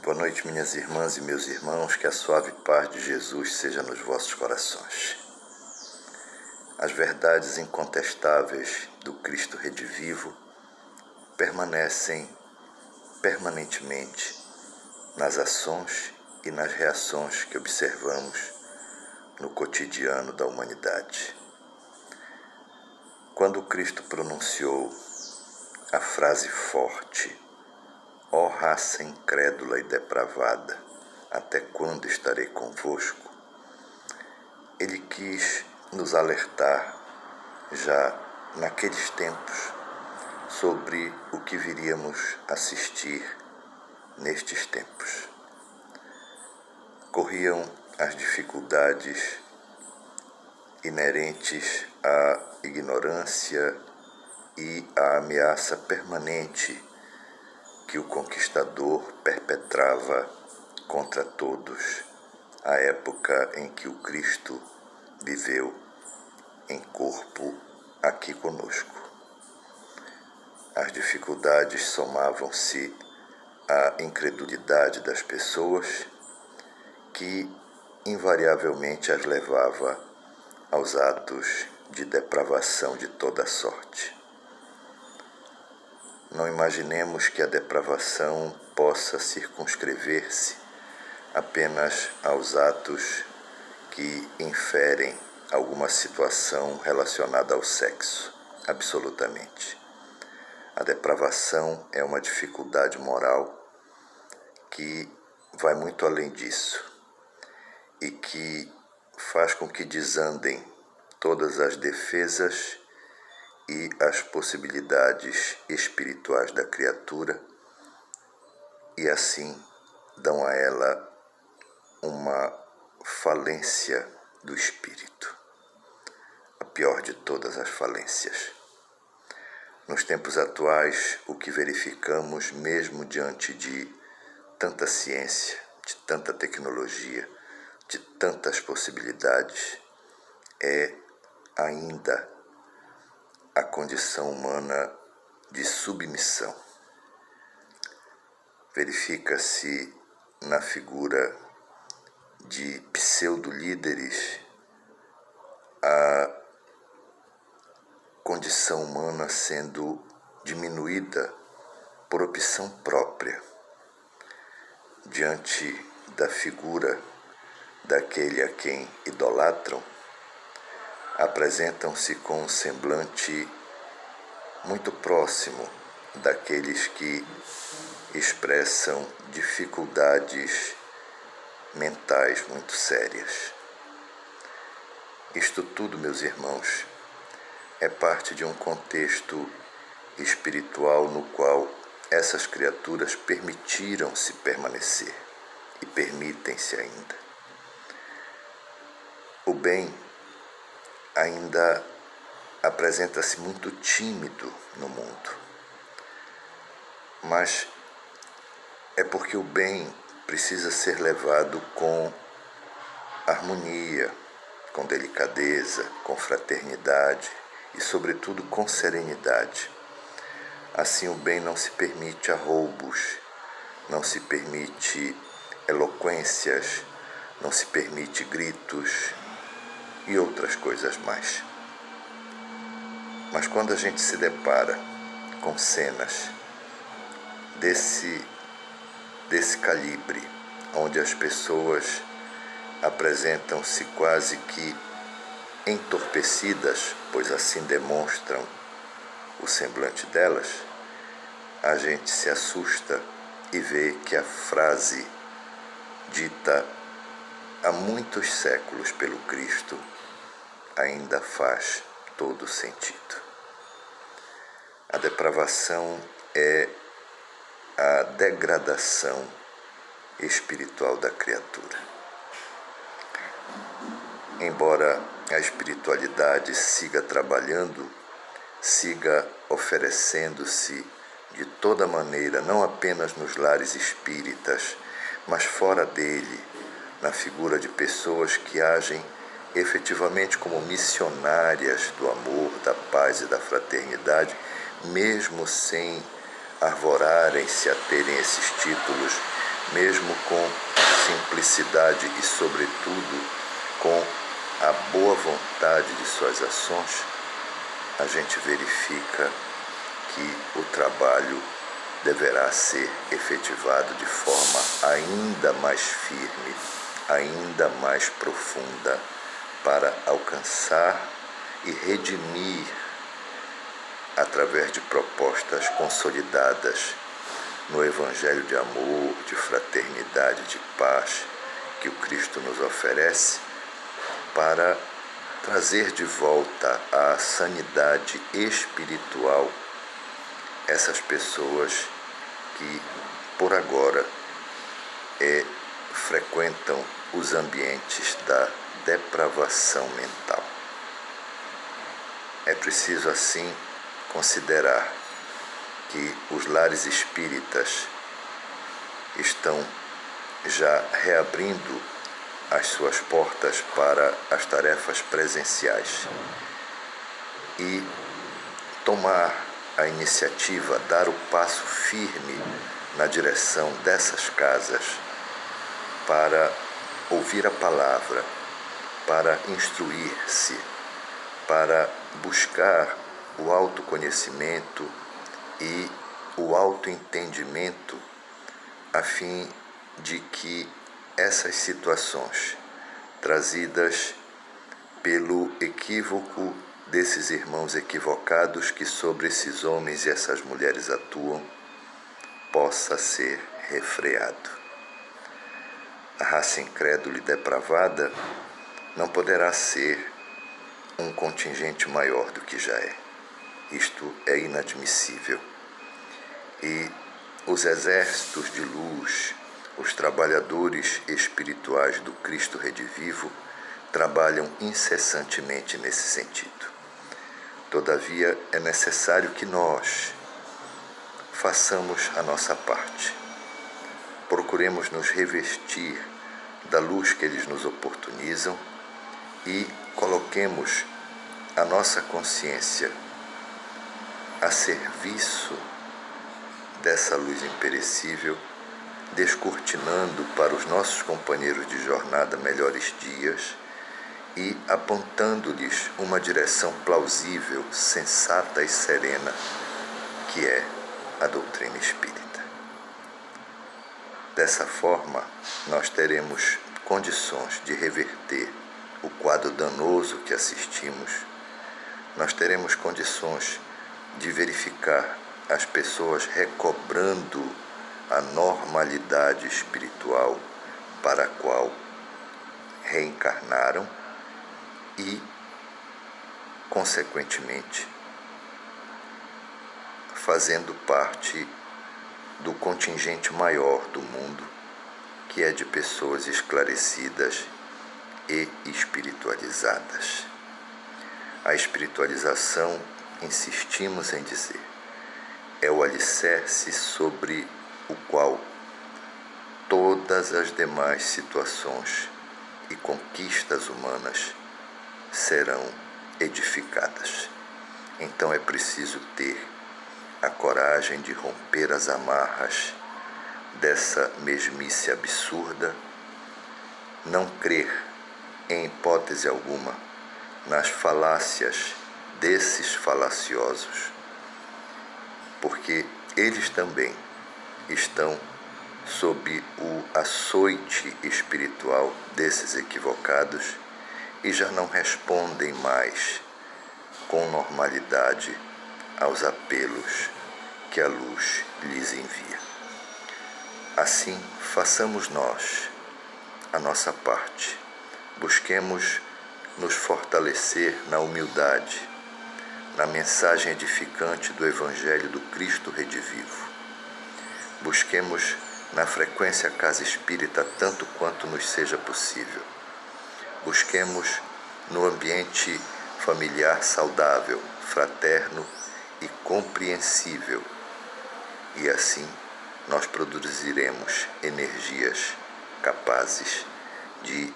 Boa noite, minhas irmãs e meus irmãos, que a suave paz de Jesus seja nos vossos corações. As verdades incontestáveis do Cristo redivivo permanecem permanentemente nas ações e nas reações que observamos no cotidiano da humanidade. Quando Cristo pronunciou a frase forte: ó raça incrédula e depravada, até quando estarei convosco? Ele quis nos alertar, já naqueles tempos, sobre o que viríamos assistir nestes tempos. Corriam as dificuldades inerentes à ignorância e à ameaça permanente que o conquistador perpetrava contra todos, a época em que o Cristo viveu em corpo aqui conosco. As dificuldades somavam-se à incredulidade das pessoas, que invariavelmente as levava aos atos de depravação de toda sorte. Não imaginemos que a depravação possa circunscrever-se apenas aos atos que inferem alguma situação relacionada ao sexo, absolutamente. A depravação é uma dificuldade moral que vai muito além disso e que faz com que desandem todas as defesas e as possibilidades espirituais da criatura, e assim dão a ela uma falência do espírito, a pior de todas as falências. Nos tempos atuais, o que verificamos, mesmo diante de tanta ciência, de tanta tecnologia, de tantas possibilidades, é ainda a condição humana de submissão. Verifica-se na figura de pseudo-líderes a condição humana sendo diminuída por opção própria, diante da figura daquele a quem idolatram. Apresentam-se com um semblante muito próximo daqueles que expressam dificuldades mentais muito sérias. Isto tudo, meus irmãos, é parte de um contexto espiritual no qual essas criaturas permitiram-se permanecer e permitem-se ainda. O bem ainda apresenta-se muito tímido no mundo, mas é porque o bem precisa ser levado com harmonia, com delicadeza, com fraternidade e, sobretudo, com serenidade. Assim, o bem não se permite a roubos, não se permite eloquências, não se permite gritos e outras coisas mais. Mas quando a gente se depara com cenas desse calibre, onde as pessoas apresentam-se quase que entorpecidas, pois assim demonstram o semblante delas, a gente se assusta e vê que a frase dita há muitos séculos pelo Cristo ainda faz todo sentido. A depravação é a degradação espiritual da criatura. Embora a espiritualidade siga trabalhando, siga oferecendo-se de toda maneira, não apenas nos lares espíritas, mas fora dele, na figura de pessoas que agem efetivamente como missionárias do amor, da paz e da fraternidade, mesmo sem arvorarem-se a terem esses títulos mesmo com simplicidade e, sobretudo, com a boa vontade de suas ações, a gente verifica que o trabalho deverá ser efetivado de forma ainda mais firme, ainda mais profunda, para alcançar e redimir, através de propostas consolidadas no Evangelho de amor, de fraternidade, de paz que o Cristo nos oferece, para trazer de volta à sanidade espiritual essas pessoas que, por agora, frequentam os ambientes da depravação mental. É preciso, assim, considerar que os lares espíritas estão já reabrindo as suas portas para as tarefas presenciais e tomar a iniciativa, dar o passo firme na direção dessas casas para ouvir a palavra, para instruir-se, para buscar o autoconhecimento e o autoentendimento, a fim de que essas situações trazidas pelo equívoco desses irmãos equivocados que sobre esses homens e essas mulheres atuam, possa ser refreado. A raça incrédula e depravada não poderá ser um contingente maior do que já é. Isto é inadmissível. E os exércitos de luz, os trabalhadores espirituais do Cristo Redivivo, trabalham incessantemente nesse sentido. Todavia, é necessário que nós façamos a nossa parte. Procuremos nos revestir da luz que eles nos oportunizam e coloquemos a nossa consciência a serviço dessa luz imperecível, descortinando para os nossos companheiros de jornada melhores dias e apontando-lhes uma direção plausível, sensata e serena, que é a doutrina espírita. Dessa forma, nós teremos condições de reverter o quadro danoso que assistimos, nós teremos condições de verificar as pessoas recobrando a normalidade espiritual para a qual reencarnaram e, consequentemente, fazendo parte do contingente maior do mundo, que é de pessoas esclarecidas e espiritualizadas. A espiritualização, insistimos em dizer, é o alicerce sobre o qual todas as demais situações e conquistas humanas serão edificadas. Então é preciso ter a coragem de romper as amarras dessa mesmice absurda, não crer, em hipótese alguma, nas falácias desses falaciosos, porque eles também estão sob o açoite espiritual desses equivocados e já não respondem mais com normalidade aos apelos que a luz lhes envia. Assim, façamos nós a nossa parte. Busquemos nos fortalecer na humildade, na mensagem edificante do Evangelho do Cristo Redivivo. Busquemos na frequência casa espírita tanto quanto nos seja possível. Busquemos no ambiente familiar saudável, fraterno e compreensível. E assim nós produziremos energias capazes de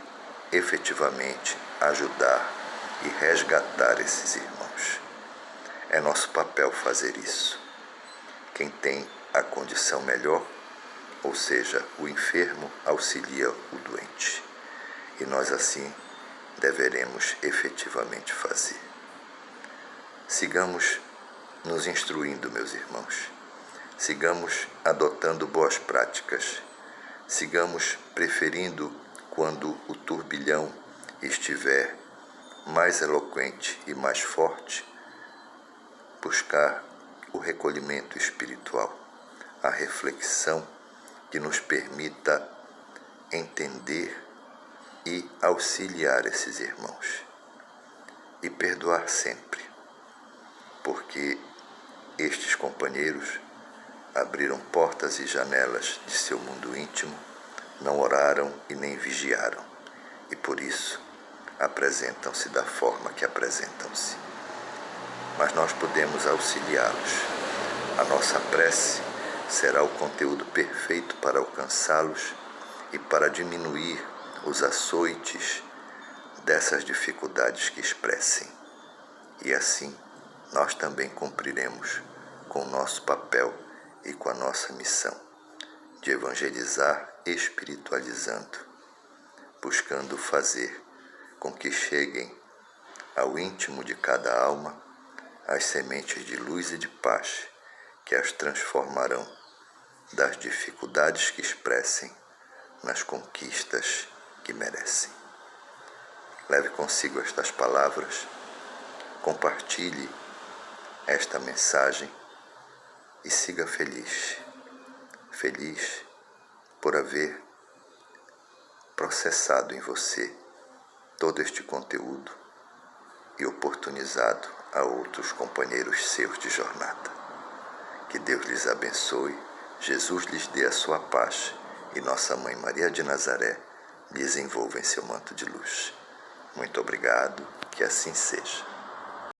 efetivamente ajudar e resgatar esses irmãos. É nosso papel fazer isso. Quem tem a condição melhor ou seja, o enfermo auxilia o doente. E nós assim deveremos efetivamente fazer. Sigamos nos instruindo, meus irmãos. Sigamos adotando boas práticas. Sigamos preferindo, quando o turbilhão estiver mais eloquente e mais forte, buscar o recolhimento espiritual, a reflexão que nos permita entender e auxiliar esses irmãos. E perdoar sempre, porque estes companheiros abriram portas e janelas de seu mundo íntimo, não oraram e nem vigiaram, e por isso apresentam-se da forma que apresentam-se. Mas nós podemos auxiliá-los. A nossa prece será o conteúdo perfeito para alcançá-los e para diminuir os açoites dessas dificuldades que expressem. E assim nós também cumpriremos com o nosso papel e com a nossa missão de evangelizar espiritualizando, buscando fazer com que cheguem ao íntimo de cada alma as sementes de luz e de paz que as transformarão das dificuldades que expressem nas conquistas que merecem. Leve consigo estas palavras, compartilhe esta mensagem e siga feliz. Feliz por haver processado em você todo este conteúdo e oportunizado a outros companheiros seus de jornada. Que Deus lhes abençoe, Jesus lhes dê a sua paz e Nossa Mãe Maria de Nazaré lhes envolva em seu manto de luz. Muito obrigado, que assim seja.